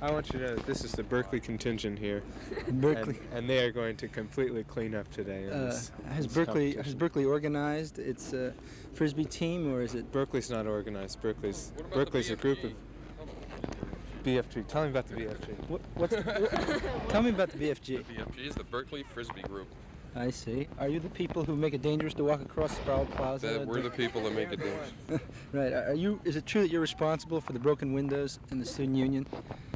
I want you to know that this is the Berkeley contingent here. Berkeley. And they are going to completely clean up today. Has Berkeley organized its Frisbee team, or is it? Berkeley's not organized. Berkeley's a group of BFG. Tell me about the BFG. Tell me about the BFG. The BFG is the Berkeley Frisbee Group. I see. Are you the people who make it dangerous to walk across Sproul Plaza? We're the people that make it dangerous. Right. Is it true that you're responsible for the broken windows in the student union?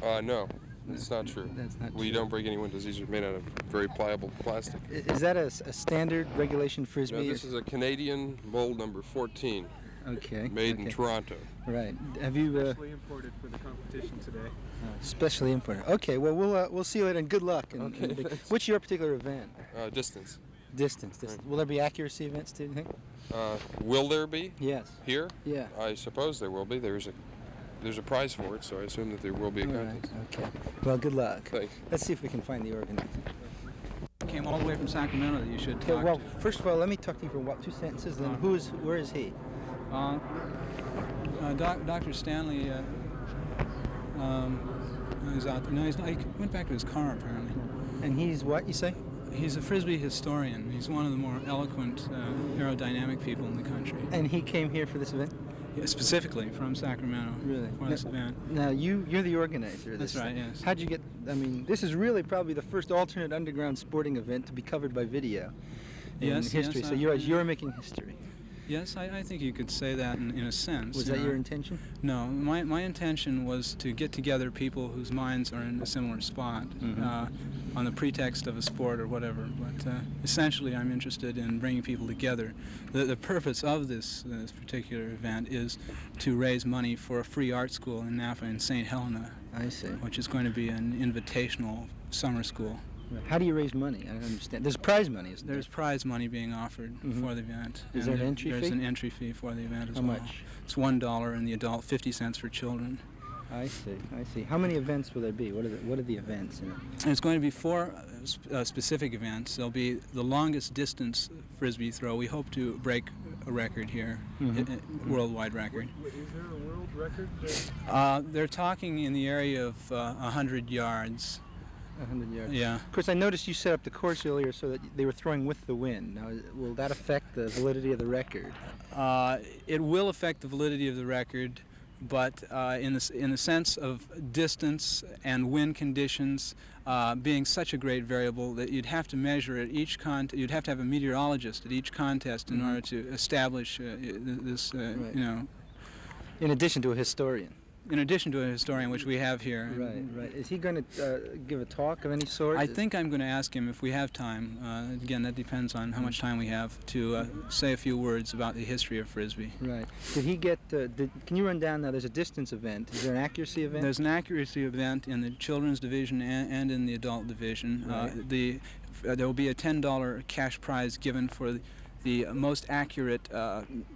No. It's not true. That's not true. We don't break any windows. These are made out of very pliable plastic. Is that a standard regulation Frisbee? No, this is a Canadian mold number 14. Okay. Made in Toronto. Right. Have you? Specially imported for the competition today. Specially imported. Okay. Well, we'll see you later, and good luck. Okay. What's your particular event? Distance. Distance. Right. Will there be accuracy events too, do you think? Will there be? Yes. Here? Yeah. I suppose there will be. There's a prize for it, so I assume that there will be a contest. Right. Okay. Well, good luck. Thanks. Let's see if we can find the organizer. Came all the way from Sacramento that you should Okay, talk well, to. First of all, let me talk to you for 2 sentences. Then, where is he? Dr. Stanley is out there. No, he went back to his car, apparently. And he's what, you say? He's a Frisbee historian. He's one of the more eloquent aerodynamic people in the country. And he came here for this event? Yeah, specifically from Sacramento. Really? For this event. Now, you're the organizer of this. That's right, yes. How'd you get, this is really probably the first alternate underground sporting event to be covered by video in history. Yes, So you're making history. Yes, I think you could say that in a sense. Was that your intention? No, my intention was to get together people whose minds are in a similar spot on the pretext of a sport or whatever. But essentially, I'm interested in bringing people together. The purpose of this particular event is to raise money for a free art school in Napa in St. Helena. I see. Which is going to be an invitational summer school. How do you raise money? I don't understand. There's prize money, isn't there? There's prize money being offered for the event. Is there an entry fee? There's an entry fee for the event as well. How much? It's $1 in the adult, 50 cents for children. I see. How many events will there be? What are the events? There's going to be 4 specific events. There'll be the longest distance Frisbee throw. We hope to break a record here, a worldwide record. Is there a world record? They're talking in the area of 100 yards. 100 yards. Yeah. Of course, I noticed you set up the course earlier so that they were throwing with the wind. Now, will that affect the validity of the record? It will affect the validity of the record, but in the sense of distance and wind conditions being such a great variable that you'd have to measure at each you'd have to have a meteorologist at each contest in order to establish this, Right. you know. In addition to a historian. In addition to a historian, which we have here. Right. Is he going to give a talk of any sort? I think I'm going to ask him if we have time. Again, that depends on how much time we have to say a few words about the history of Frisbee. Right. Did he get? Can you run down now? There's a distance event. Is there an accuracy event? There's an accuracy event in the children's division and in the adult division. Right. There will be a $10 cash prize given for the most accurate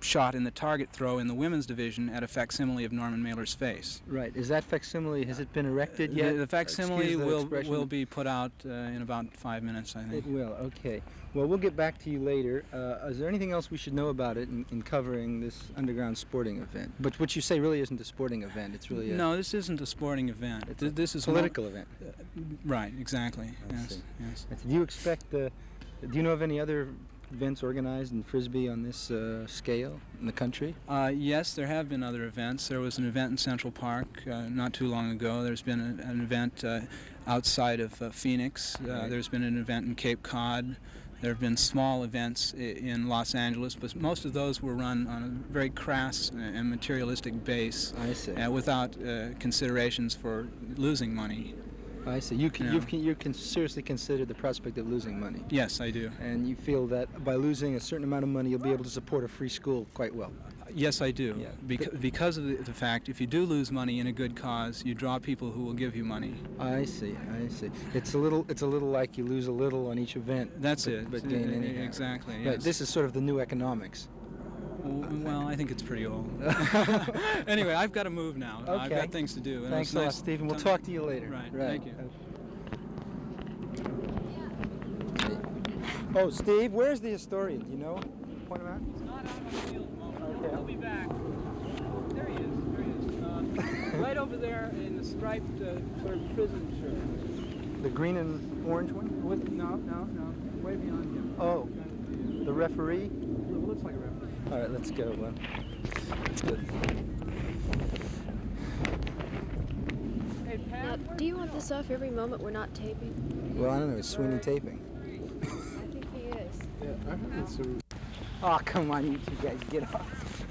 shot in the target throw in the women's division at a facsimile of Norman Mailer's face. Right. Is that facsimile, has it been erected yet? The facsimile will be put out in about 5 minutes, I think. It will, okay. Well, we'll get back to you later. Is there anything else we should know about it in covering this underground sporting event? But what you say really isn't a sporting event. It's really No, this isn't a sporting event. This is a political event. Right, exactly. Yes. Do you expect, do you know of any other events organized in Frisbee on this scale in the country? Yes, there have been other events. There was an event in Central Park not too long ago. There's been an event outside of Phoenix. There's been an event in Cape Cod. There have been small events in Los Angeles, but most of those were run on a very crass and materialistic base. I see. Without considerations for losing money. I see. You can seriously consider the prospect of losing money. Yes, I do. And you feel that by losing a certain amount of money, you'll be able to support a free school quite well. Yes, I do. Yeah. Because of the fact, if you do lose money in a good cause, you draw people who will give you money. I see. It's a little like you lose a little on each event. That's it. But gain anyhow. Exactly. Right. Yes. This is sort of the new economics. Well, I think it's pretty old. Anyway, I've got to move now. Okay. I've got things to do. Thanks a lot, Stephen. We'll talk to you later. Right. Thank you. Oh, Steve, where's the historian? Do you know? Point him out. He's not out on the field at the moment. Okay. He'll be back. There he is. right over there in the striped sort of prison shirt. The green and orange one? No, way beyond him. Oh, the referee? It looks like a referee. All right, let's go. Let's go. Hey, Now, Pat, do you want this off every moment we're not taping? Well, I don't know. Is Sweeney taping? I think he is. Yeah, I heard it's a... Oh, come on, you two guys, get off.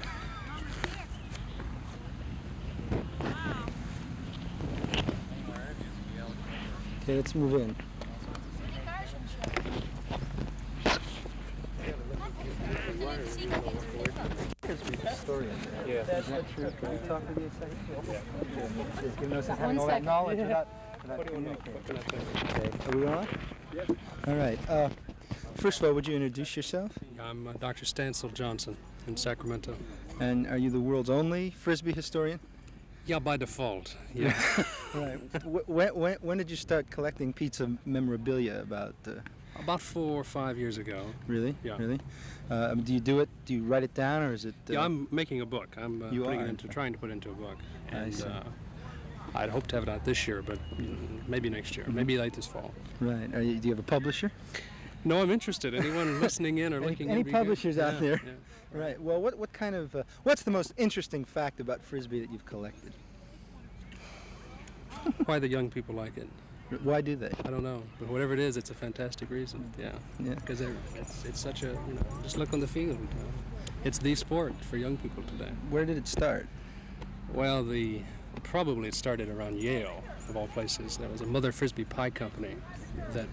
Okay, let's move in. Yeah. Is that true? Can I talk with you a second? Yeah. Just giving us having all that knowledge without communicating. Okay, are we on? Yep. All right. First of all, would you introduce yourself? I'm Dr. Stansel Johnson in Sacramento. And are you the world's only Frisbee historian? Yeah, by default. Yeah. Right. When did you start collecting pizza memorabilia? About 4 or 5 years ago. Really? Yeah. Really? Do you do it? Do you write it down, or is it? Yeah, I'm making a book. I'm trying to put it into a book. I see. I'd hope to have it out this year, but maybe next year, maybe late this fall. Right. Do you have a publisher? No, I'm interested. Anyone listening in or looking Any would be good. publishers out there? Yeah. Right. Well, what kind of what's the most interesting fact about Frisbee that you've collected? Why the young people like it? Why do they? I don't know, but whatever it is, it's a fantastic reason. Yeah. Yeah. Because it's such a just look on the field. It's the sport for young people today. Where did it start? Well, probably it started around Yale, of all places. There was a Mother Frisbee Pie Company that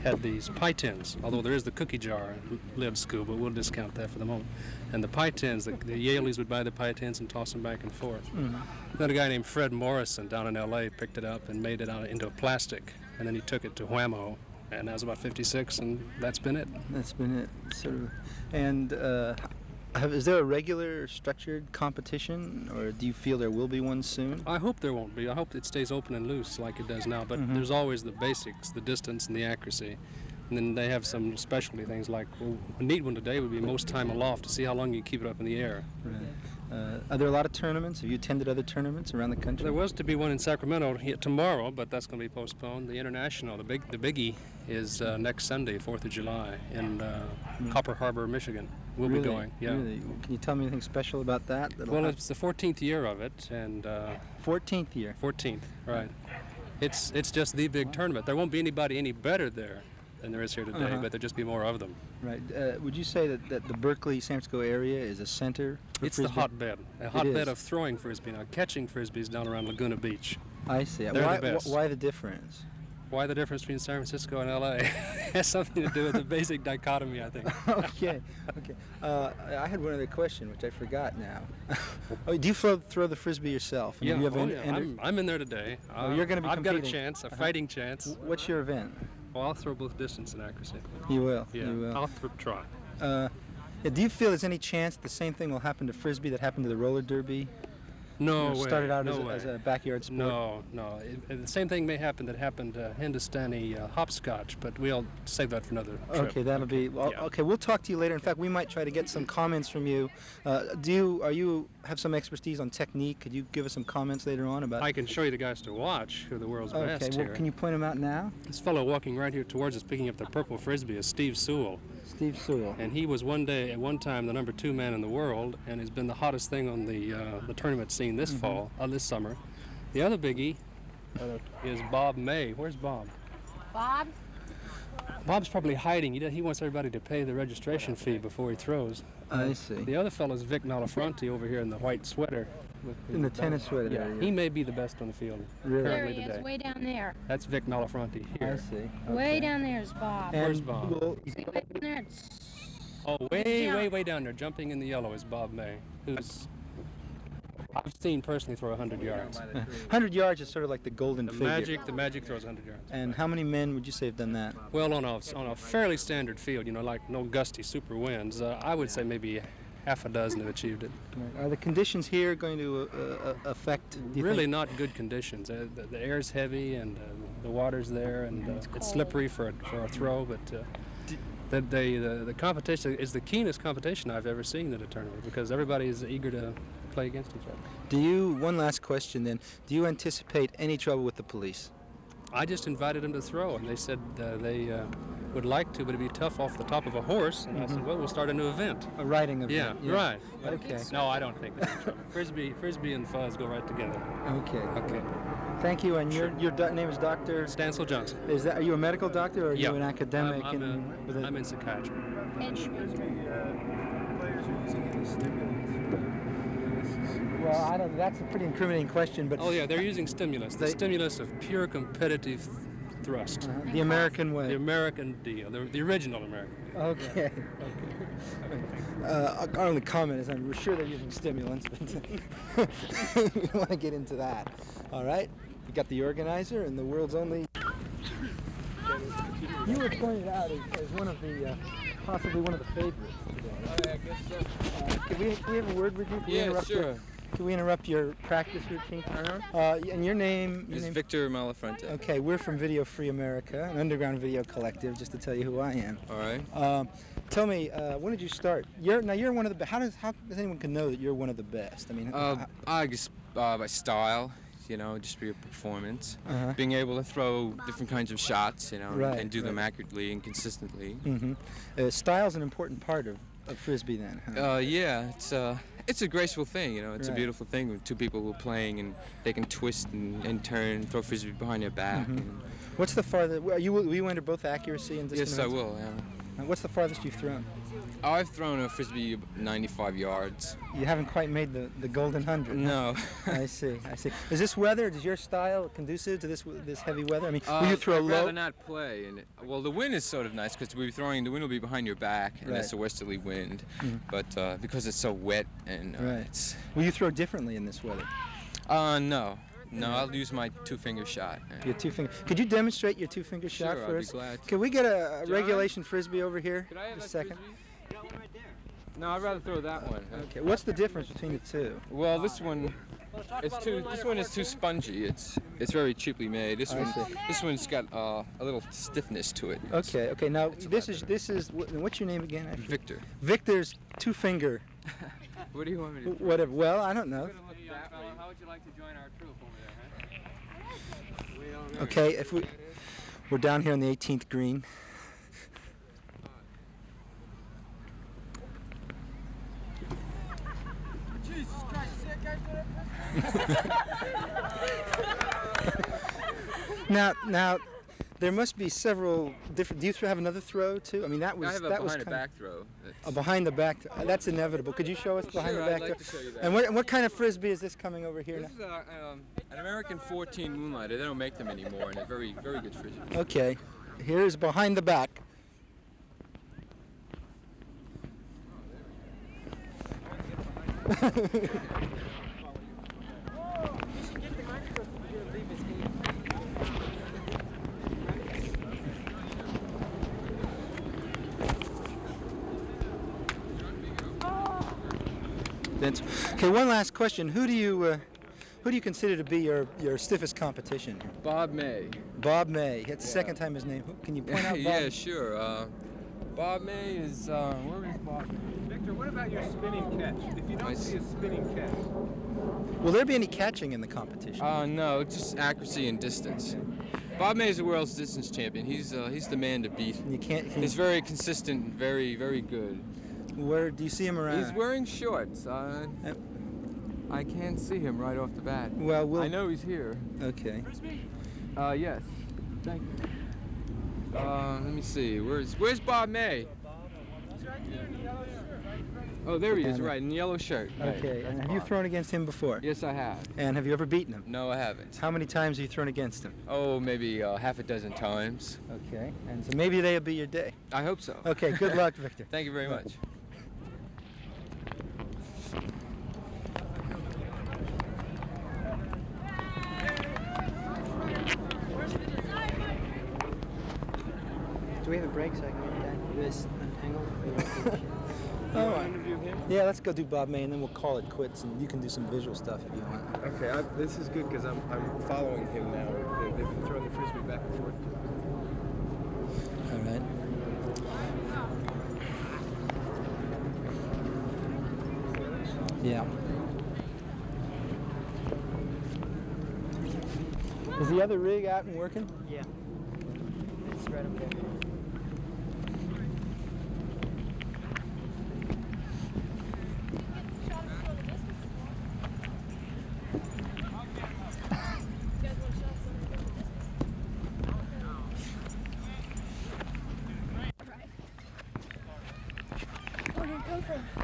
had these pie tins, although there is the cookie jar at Liv School, but we'll discount that for the moment. And the pie tins, the Yaleys would buy the pie tins and toss them back and forth. Mm-hmm. Then a guy named Fred Morrison down in L.A. picked it up and made it into a plastic, and then he took it to Whammo, and that was about '56, and that's been it. That's been it, sort of. And is there a regular structured competition, or do you feel there will be one soon? I hope there won't be. I hope it stays open and loose like it does now, but there's always the basics, the distance and the accuracy. And then they have some specialty things like, well, a neat one today would be most time aloft to see how long you keep it up in the air. Right. Are there a lot of tournaments? Have you attended other tournaments around the country? There was to be one in Sacramento tomorrow, but that's going to be postponed. The international, the biggie, is next Sunday, 4th of July, in Copper Harbor, Michigan. We'll be going. Yeah. Really? Can you tell me anything special about that? Well, it's the 14th year of it, and 14th year. 14th, right? It's just the big tournament. There won't be anybody any better there than there is here today, but there'll just be more of them. Right. Would you say that the Berkeley, San Francisco area is a center for It's Frisbee? the hotbed, a hotbed of throwing Frisbee. Now, catching Frisbees down around Laguna Beach. I see. They're the best. Why the difference? Why the difference between San Francisco and L.A.? It has something to do with the basic dichotomy, I think. Okay. I had one other question, which I forgot now. Do you throw the Frisbee yourself? Yeah, you have I'm in there today. You're going to be I've got a competing. chance, a fighting chance. What's your event? Well, I'll throw both distance and accuracy. You will. Yeah, You will. I'll try. Do you feel there's any chance the same thing will happen to Frisbee that happened to the roller derby? No way. Started out no as a backyard sport. No. The same thing may happen that happened to Hindustani hopscotch, but we'll save that for another trip. Okay, that'll be well. Yeah. Okay, we'll talk to you later. In fact, we might try to get some comments from you. Are you have some expertise on technique? Could you give us some comments later on about? I can show you the guys to watch who are the world's best Okay, well, here. can you point them out now? This fellow walking right here towards us, picking up the purple Frisbee, is Steve Sewell. Steve Sewell. And he was one time the number 2 man in the world, and has been the hottest thing on the tournament scene this this summer. The other biggie is Bob May. Where's Bob? Bob? Bob's probably hiding. He wants everybody to pay the registration fee before he throws. I see. The other fellow is Vic Nalafronte over here in the white sweater. In the tennis sweater. Yeah, he may be the best on the field. Really? There currently he today. is, way down there. That's Vic Nalafronte I here. see. Way down there is Bob. And Where's Bob? See, way down there, Oh, way down there, jumping in the yellow is Bob May, who's I've seen personally throw 100 yards. 100 yards is sort of like the golden The figure. magic throws 100 yards. And how many men would you say have done that? Well, on a fairly standard field, like no gusty super winds, I would say maybe half a dozen have achieved it. Are the conditions here going to affect? Do you Really think? not good conditions. The air's heavy and the water's there, and it's slippery for a throw. But the competition is the keenest competition I've ever seen at a tournament because everybody is eager to play against each other. One last question then, do you anticipate any trouble with the police? I just invited them to throw, and they said they would like to, but it'd be tough off the top of a horse. And I said, well, we'll start a new event. A riding event? Yeah, right. Okay. No, I don't think there's any trouble. Frisbee and fuzz go right together. Okay. Okay. Thank you, and your name is Dr.? Stansel Johnson. Are you a medical doctor, or are you an academic? I'm in psychiatry. Well, I don't. That's a pretty incriminating question, but. Oh yeah, they're using stimulus. The stimulus of pure competitive thrust. The American way. The American deal. The original American. Okay. Our only comment is I'm sure they're using stimulants, but we don't want to get into that. All right. We got the organizer and the world's only. You were pointed out as one of the possibly one of the favorites today. Oh, yeah, I guess so. Can we have a word with you? Yeah, sure. Can we interrupt your practice routine? And your name? It's Victor Malafronte. Okay, we're from Video Free America, an underground video collective, just to tell you who I am. All right. Tell me, when did you start? You're one of the best. How does anyone can know that you're one of the best? I mean, I guess by style, you know, just your performance, being able to throw different kinds of shots, you know, and do them accurately and consistently. Style's an important part of Frisbee, then. Huh? Yeah, it's a graceful thing, you know. It's a beautiful thing when two people who are playing and they can twist and turn, throw Frisbee behind their back. And what's the farthest? Will you enter both accuracy and distance? yes, I will. Yeah. What's the farthest you've thrown? I've thrown a Frisbee 95 yards. You haven't quite made the golden 100. No. I see. Is this weather? Is your style conducive to this heavy weather? I mean, will you throw I'd low? rather not play. Well, the wind is sort of nice because the wind will be behind your back, and that's a westerly wind. But because it's so wet and it's. Will you throw differently in this weather? No. No, I'll use my two-finger shot. Your two-finger. Could you demonstrate your two-finger shot for us? I'd be glad to. Could we get a regulation Frisbee over here? Could I have just a second? Got one right there. No, I'd rather throw that one. Okay. What's the difference between the two? Well, this one is too spongy. It's very cheaply made. This one's got a little stiffness to it. Okay. Now this is what's your name again? Victor. Victor's two-finger. What do you want me to do? Whatever. Well, I don't know. How would you like to join our troop over there, huh? Okay, we're down here on the 18th green. Jesus Christ, is that guy Now, there must be several different. Do you have another throw too? I mean, that was I have a behind the back throw. A behind the back. That's inevitable. Could you show us behind the back? I'd like to show you that. And what kind of Frisbee is this coming over here This is an American 14 Moonlighter. They don't make them anymore, and they're very, very good Frisbee. Okay, here's behind the back. Okay, one last question. Who do you consider to be your stiffest competition? Bob May. Bob May. That's the second time his name. Can you point out Bob? Yeah, sure. Bob May is, where is Bob May? Victor, what about your spinning catch? If you don't see a spinning catch. Will there be any catching in the competition? No, just accuracy and distance. Bob May is the world's distance champion. He's the man to beat. He's very consistent, very, very good. Where do you see him around? He's wearing shorts. I can't see him right off the bat. Well, I know he's here. Okay. Yes. Thank you. Let me see. Where's Bob May? Oh, there he is, right, in the yellow shirt. Right. Okay, and have you thrown against him before? Yes, I have. And have you ever beaten him? No, I haven't. How many times have you thrown against him? Oh, maybe half a dozen times. Okay, and so maybe today'll be your day. I hope so. Okay, good luck, Victor. Thank you very much. Do we have a break so I can get back to this angle? Oh, interview him? Yeah, let's go do Bob May, and then we'll call it quits, and you can do some visual stuff if you want. Okay, this is good because I'm following him now. They've been throwing the Frisbee back and forth. All right. Yeah. Is the other rig out and working? Yeah. It's right up there.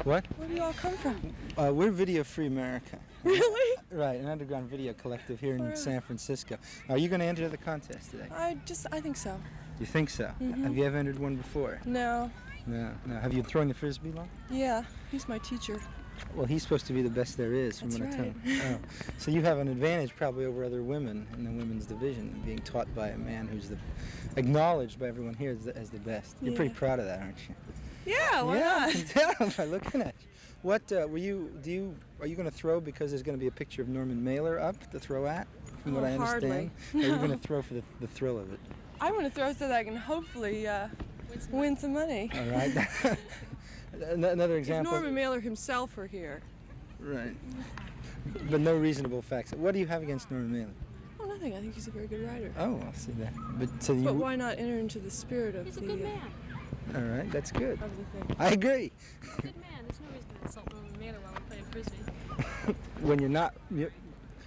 What? Where do you all come from? We're Video Free America. Really? Right, an underground video collective here in San Francisco. Are you going to enter the contest today? I think so. You think so? Mm-hmm. Have you ever entered one before? No. No. Have you thrown the Frisbee long? Yeah, he's my teacher. Well, he's supposed to be the best there is, from That's what I tell right. him. Oh. So you have an advantage probably over other women in the women's division, being taught by a man who's acknowledged by everyone here as the best. You're pretty proud of that, aren't you? Yeah, why yeah, not? I can tell by looking at you. What are you going to throw because there's going to be a picture of Norman Mailer up to throw at, from what I understand? Hardly. Or are you going to throw for the thrill of it? I want to throw so that I can hopefully win some money. All right. Another example. If Norman Mailer himself were here. Right. But no reasonable facts. What do you have against Norman Mailer? Oh, nothing. I think he's a very good writer. Oh, I'll see that. But why not enter into the spirit of He's a good man. All right, that's good. Of the thing. I agree. He's a good man. There's no reason to insult Norman Mailer while we're playing Frisbee. When you're not...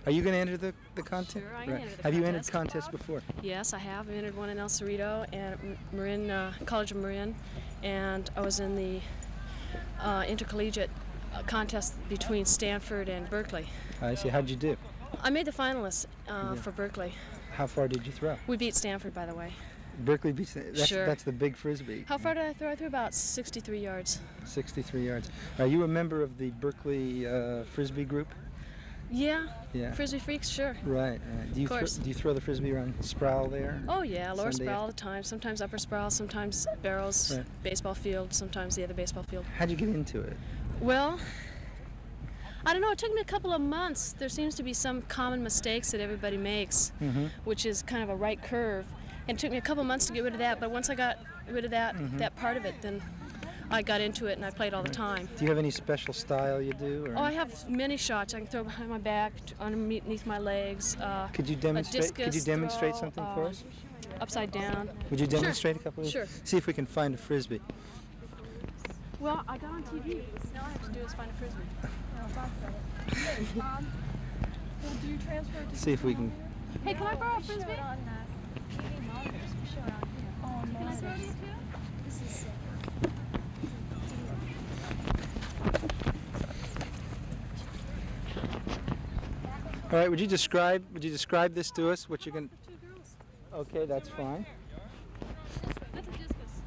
Are you going to enter the contest? Sure, I can enter the Have you entered contest. contests before? Yes, I have. I entered one in El Cerrito and Marin, College of Marin, and I was in the intercollegiate contest between Stanford and Berkeley. I see. How'd you do? I made the finalists for Berkeley. How far did you throw? We beat Stanford, by the way. Berkeley beats... Sure. That's the big Frisbee. How far did I throw? I threw about 63 yards. 63 yards. Are you a member of the Berkeley Frisbee group? Yeah. Yeah. Frisbee freaks, sure. Right. Do you throw the Frisbee around Sproul there? Oh yeah, lower Sunday? Sproul all the time. Sometimes upper Sproul, sometimes Barrows, Right. baseball field, sometimes the other baseball field. How'd you get into it? Well, I don't know. It took me a couple of months. There seems to be some common mistakes that everybody makes, which is kind of a right curve. And it took me a couple of months to get rid of that. But once I got rid of that part of it, then I got into it and I played all the time. Do you have any special style you do? Or Oh, I have many shots. I can throw behind my back, underneath my legs. Could you demonstrate? discus Could you demonstrate throw, something for us? Upside down. Would you demonstrate a couple of? Sure. See if we can find a Frisbee. Well, I got on TV. Now all I have to do is find a Frisbee. Do you transfer to See if we can. Hey, can I borrow a Frisbee? Can I throw you too? All right. Would you describe this to us? What you're going? Okay, that's fine. That's a discus.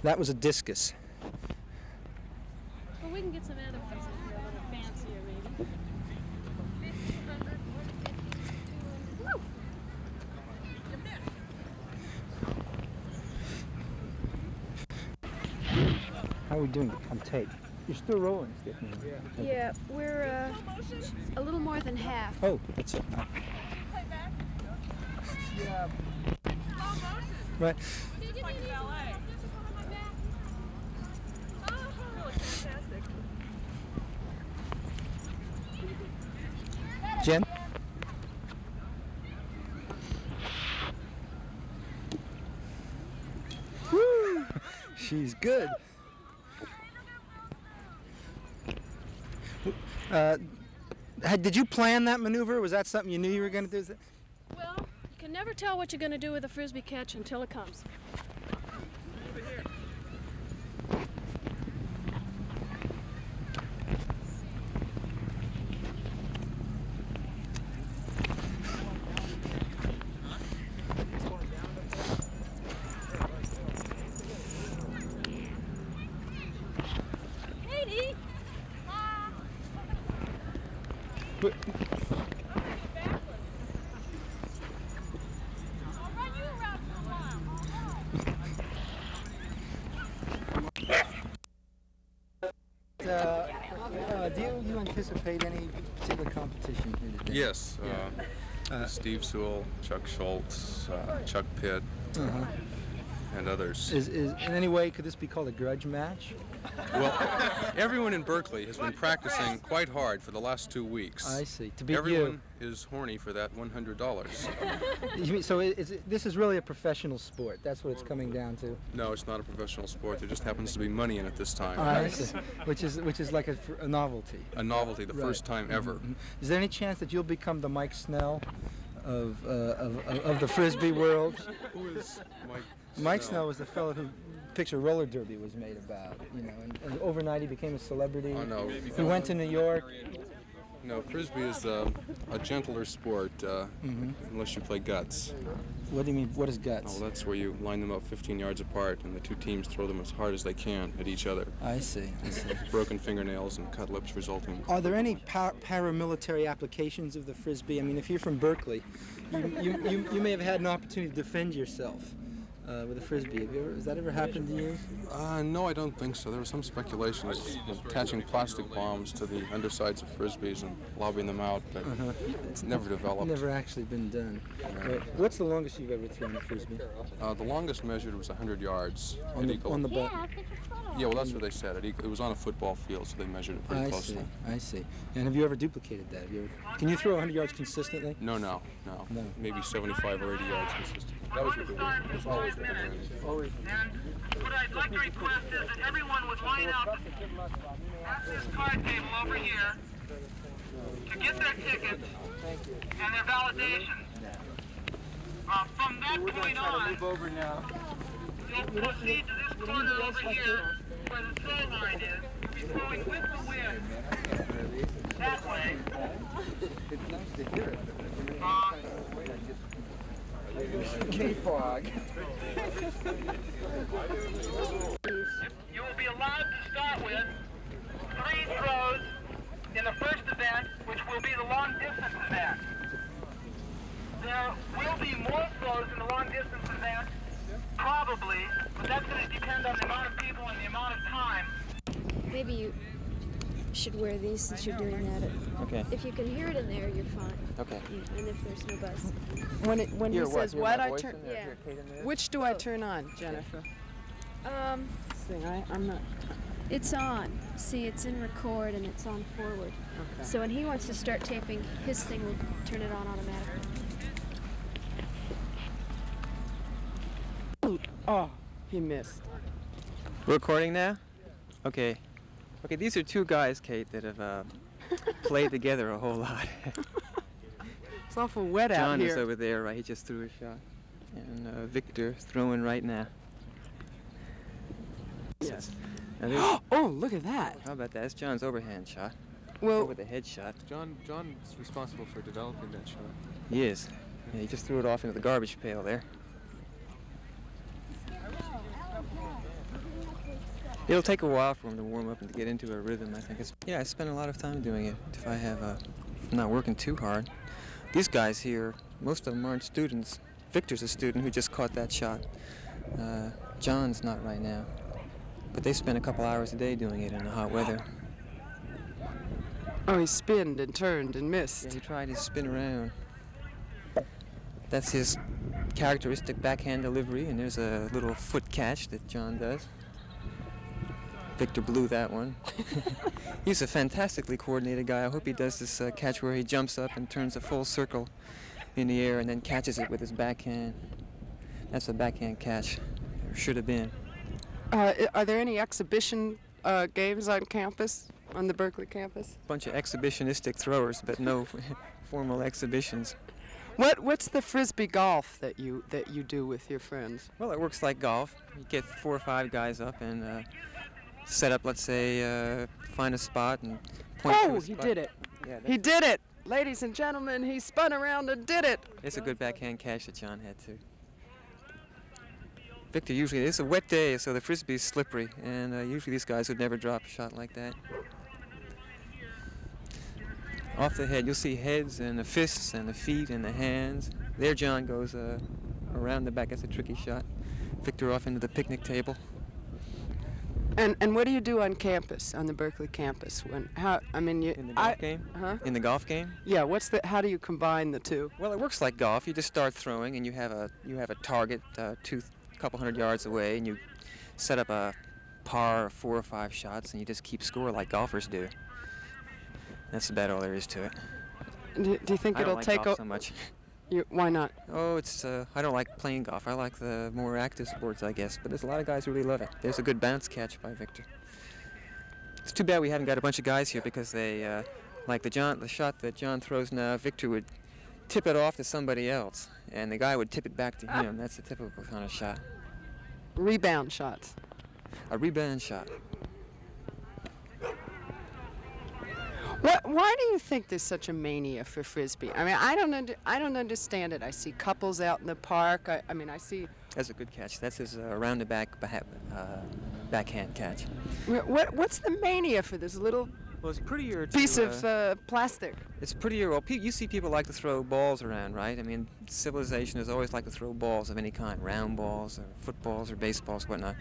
That was a discus. Well, we can get some other ones that are a little fancier, maybe. Woo! How are we doing on tape? You're still rolling, Stephanie. Yeah, we're a little more than half. Oh, that's it. Right. Jen? Woo! She's good. Did you plan that maneuver? Was that something you knew you were going to do? Well, you can never tell what you're going to do with a Frisbee catch until it comes. Do you anticipate any particular competition here today? Yes. Steve Sewell, Chuck Schultz, Chuck Pitt. and others. Is in any way, could this be called a grudge match? Well, everyone in Berkeley has been practicing quite hard for the last 2 weeks. I see. To beat Everyone is horny for that $100. you mean, so this is really a professional sport? That's what it's coming down to? No, it's not a professional sport. There just happens to be money in it this time. I see. Which is like a novelty. A novelty, the first time ever. Is there any chance that you'll become the Mike Snell of the Frisbee world? Who is Mike? Mike Snell was the fellow who picture roller derby was made about, you know, and overnight he became a celebrity. Oh, no. He went to New York. No, Frisbee is a gentler sport, unless you play guts. What do you mean, what is guts? Oh, that's where you line them up 15 yards apart and the two teams throw them as hard as they can at each other. I see. Broken fingernails and cut lips resulting. Are there any paramilitary applications of the Frisbee? I mean, if you're from Berkeley, you may have had an opportunity to defend yourself with a Frisbee. Has that ever happened to you? No, I don't think so. There was some speculation of attaching plastic bombs to the undersides of Frisbees and lobbing them out, but it's never developed. Never actually been done. Right. What's the longest you've ever thrown a Frisbee? The longest measured was 100 yards. On the butt? Yeah, well, that's what they said. It was on a football field, so they measured it pretty closely. I see. And have you ever duplicated that? Can you throw 100 yards consistently? No. Maybe 75 or 80 yards consistently. That was what the wind. It was always the wind. And what I'd like to request is that everyone would line up at this card table over here to get their tickets and their validations. From that point on, you'll proceed to this corner over here where the throw line is. You'll be throwing with the wind that way. K-Fog. You will be allowed to start with 3 throws in the first event, which will be the long distance event. There will be more throws in the long distance event, probably, but that's going to depend on the amount of people and the amount of time. Maybe you should wear these since you're doing that. Okay. If you can hear it in there, you're fine. Okay. And if there's no buzz. When he says what, I turn. Yeah. Which do I turn on, Jennifer? See, I'm not. It's on. See, it's in record and it's on forward. Okay. So when he wants to start taping, his thing will turn it on automatically. Oh, he missed. Recording now? Okay. Okay, these are 2 guys, Kate, that have played together a whole lot. It's awful wet out John here. is over there, right? He just threw a shot. And Victor throwing right now. Yes. Oh, look at that. How about that? That's John's overhand shot. Well, with a head shot. John's responsible for developing that shot. He is. Yeah, he just threw it off into the garbage pail there. It'll take a while for him to warm up and to get into a rhythm, I think. Yeah, I spend a lot of time doing it if I have, if I'm not working too hard. These guys here, most of them aren't students. Victor's a student who just caught that shot. John's not right now. But they spend a couple hours a day doing it in the hot weather. oh, he spinned and turned and missed. Yeah, he tried to spin around. That's his characteristic backhand delivery, and there's a little foot catch that John does. Victor blew that one. He's a fantastically coordinated guy. I hope he does this catch where he jumps up and turns a full circle in the air and then catches it with his backhand. That's a backhand catch, or should have been. Are there any exhibition games on campus, on the Berkeley campus? Bunch of exhibitionistic throwers, but no formal exhibitions. What's the Frisbee golf that you do with your friends? Well, it works like golf. You get 4 or 5 guys up and set up, let's say, find a spot and point to a spot. He did it. Yeah, he did it. Ladies and gentlemen, he spun around and did it. It's a good backhand catch that John had, too. Victor, usually, it's a wet day, so the Frisbee's slippery, and usually these guys would never drop a shot like that. Off the head, you'll see heads and the fists and the feet and the hands. There John goes around the back. That's a tricky shot. Victor off into the picnic table. And what do you do on campus, on the Berkeley campus? In the golf game? Huh? In the golf game? Yeah. How do you combine the two? Well, it works like golf. You just start throwing, and you have a target, 2 couple hundred yards away, and you set up a par of 4 or 5 shots, and you just keep score like golfers do. That's about all there is to it. Do you think I it'll don't like take golf so much. Why not? Oh, it's I don't like playing golf. I like the more active sports, I guess. But there's a lot of guys who really love it. There's a good bounce catch by Victor. It's too bad we haven't got a bunch of guys here because they, like the shot that John throws now, Victor would tip it off to somebody else, and the guy would tip it back to him. That's the typical kind of shot. Rebound shots. A rebound shot. Why do you think there's such a mania for Frisbee? I mean, I don't understand it. I see couples out in the park. I mean, I see... That's a good catch. That's his around the back backhand catch. What's the mania for this little piece of plastic? It's prettier. Well, you see people like to throw balls around, right? I mean, civilization has always liked to throw balls of any kind, round balls or footballs or baseballs, whatnot.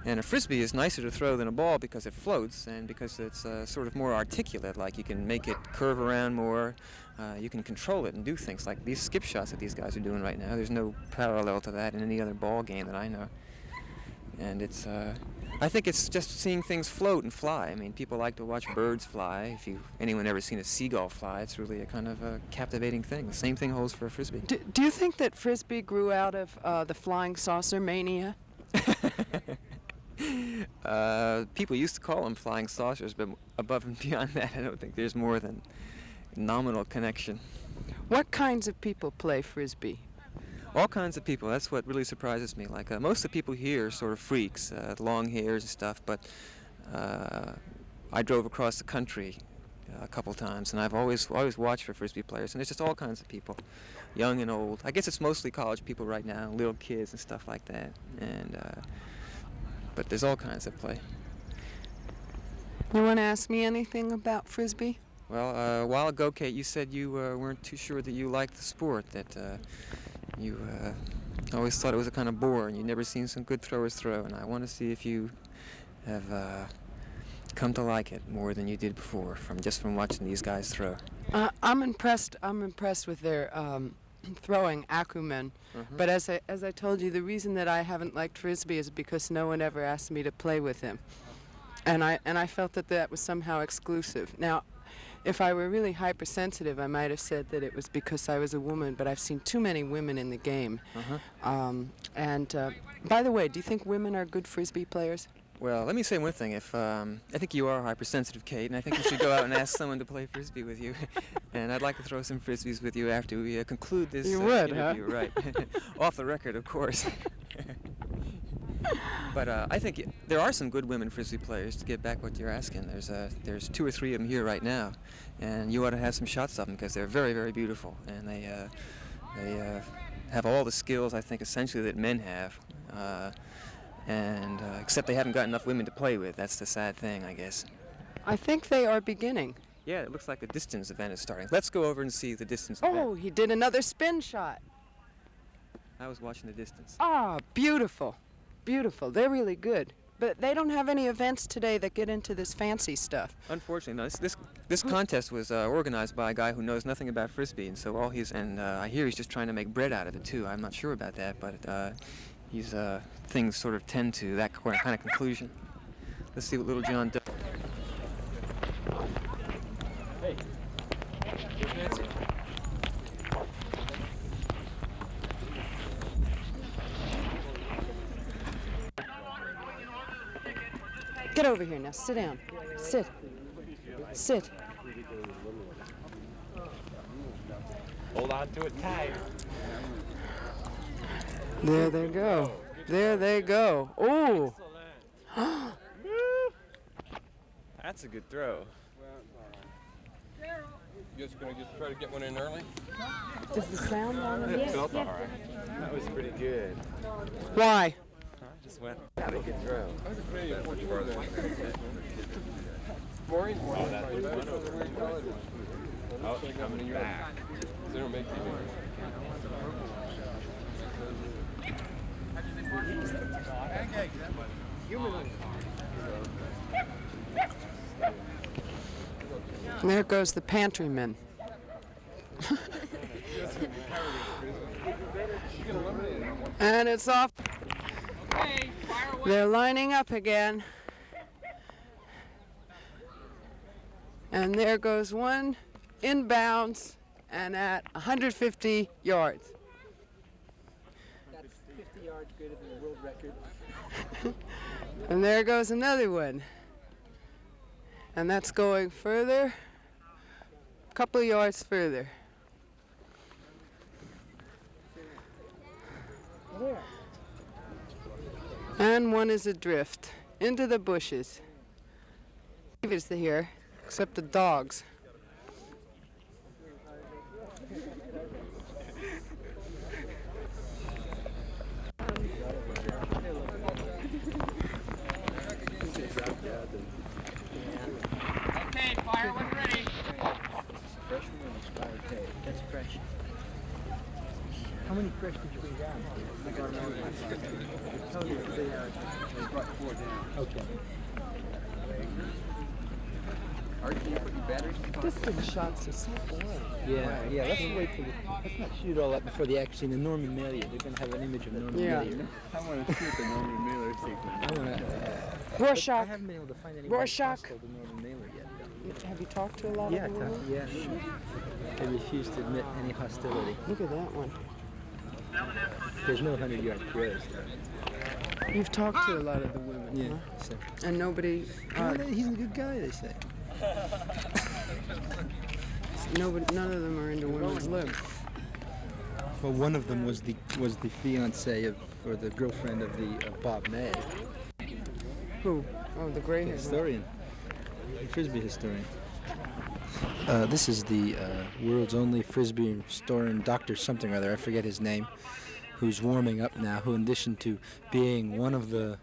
And a Frisbee is nicer to throw than a ball because it floats and because it's sort of more articulate, like you can make it curve around more, you can control it and do things like these skip shots that these guys are doing right now. There's no parallel to that in any other ball game that I know. And it's, I think it's just seeing things float and fly. I mean, people like to watch birds fly. If anyone ever seen a seagull fly, it's really a kind of a captivating thing. The same thing holds for a Frisbee. Do you think that Frisbee grew out of the flying saucer mania? People used to call them flying saucers, but above and beyond that, I don't think there's more than nominal connection. What kinds of people play Frisbee? All kinds of people. That's what really surprises me. Like most of the people here are sort of freaks, long hairs and stuff, but I drove across the country a couple times, and I've always watched for Frisbee players, and there's just all kinds of people, young and old. I guess it's mostly college people right now, little kids and stuff like that, and but there's all kinds of play. You want to ask me anything about Frisbee? Well, a while ago, Kate, you said you weren't too sure that you liked the sport, that you always thought it was a kind of bore, and you'd never seen some good throwers throw, and I want to see if you have come to like it more than you did before, from watching these guys throw. I'm impressed with their throwing acumen, but as I told you, the reason that I haven't liked Frisbee is because no one ever asked me to play with him, and I felt that was somehow exclusive. Now, if I were really hypersensitive, I might have said that it was because I was a woman, but I've seen too many women in the game. And by the way, do you think women are good Frisbee players? Well, let me say one thing. I think you are hypersensitive, Kate, and I think you should go out and ask someone to play Frisbee with you. And I'd like to throw some Frisbees with you after we conclude this interview. Huh? Right. Off the record, of course. But I think there are some good women Frisbee players, to get back what you're asking. There's 2 or 3 of them here right now, and you ought to have some shots of them because they're very, very beautiful, and they have all the skills, I think, essentially that men have, and except they haven't got enough women to play with. That's the sad thing, I guess. I think they are beginning. Yeah, it looks like the distance event is starting. Let's go over and see the distance event. Oh, he did another spin shot. I was watching the distance. Ah, beautiful. Beautiful. They're really good. But they don't have any events today that get into this fancy stuff. Unfortunately, no. This contest was organized by a guy who knows nothing about Frisbee, and so I hear he's just trying to make bread out of it too. I'm not sure about that, but things sort of tend to that kind of conclusion. Let's see what little John does. Hey, Nancy. Get over here now. Sit down. Sit. Sit. Hold on to it tight. There they go. There they go. Oh. That's a good throw. You guys gonna try to get one in early? Is the sound on? It felt all right. That was pretty good. Why? Just went. Not a good throw. Maureen? Oh, coming back. They don't make There goes the pantryman. And it's off. They're lining up again. And there goes one inbounds and at 150 yards. That's 50 yards greater than the world record. And there goes another one. And that's going further, a couple of yards further. And one is adrift into the bushes. It's here, except the dogs. Okay, fire when ready. Fresh one expired hay. That's fresh. How many fresh did you bring down? I got more than I told you they brought 4 down. Okay. Distance shots are so boring. Yeah. Let's wait till let's not shoot all that before they actually see the Norman Mailer. They're going to have an image of Norman Mailer. I want to shoot the Norman Mailer sequence. I want to. Rorschach. I haven't been able to find anyone hostile to Norman Mailer yet. Have you talked to a lot of the women? Yeah. They refuse to admit any hostility. Look at that one. There's no 100-yard throws there. You've talked to a lot of the women, Yeah. huh? So. And nobody... He's a good guy, they say. None of them are into women's lib. Well, one of them was the fiance of, or the girlfriend of Bob May. Who? Oh, the gray hair. Historian. The Frisbee historian. This is the world's only Frisbee historian, Dr. something or other, I forget his name, who's warming up now, who in addition to being one of the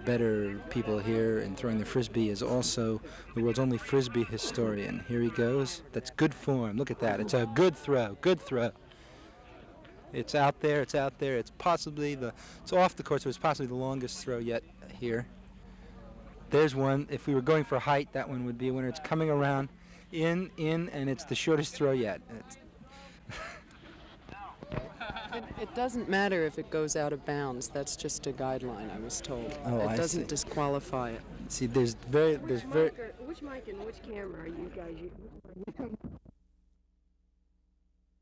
better people here in throwing the Frisbee is also the world's only Frisbee historian. Here he goes. That's good form. Look at that. It's a good throw. Good throw. It's out there. It's out there. It's possibly it's off the court, so it's possibly the longest throw yet here. There's one. If we were going for height, that one would be a winner. It's coming around, in, and it's the shortest throw yet. It doesn't matter if it goes out of bounds. That's just a guideline, I was told. Oh, it I doesn't see. disqualify it. See, there's very. Which mic and which camera are you guys using?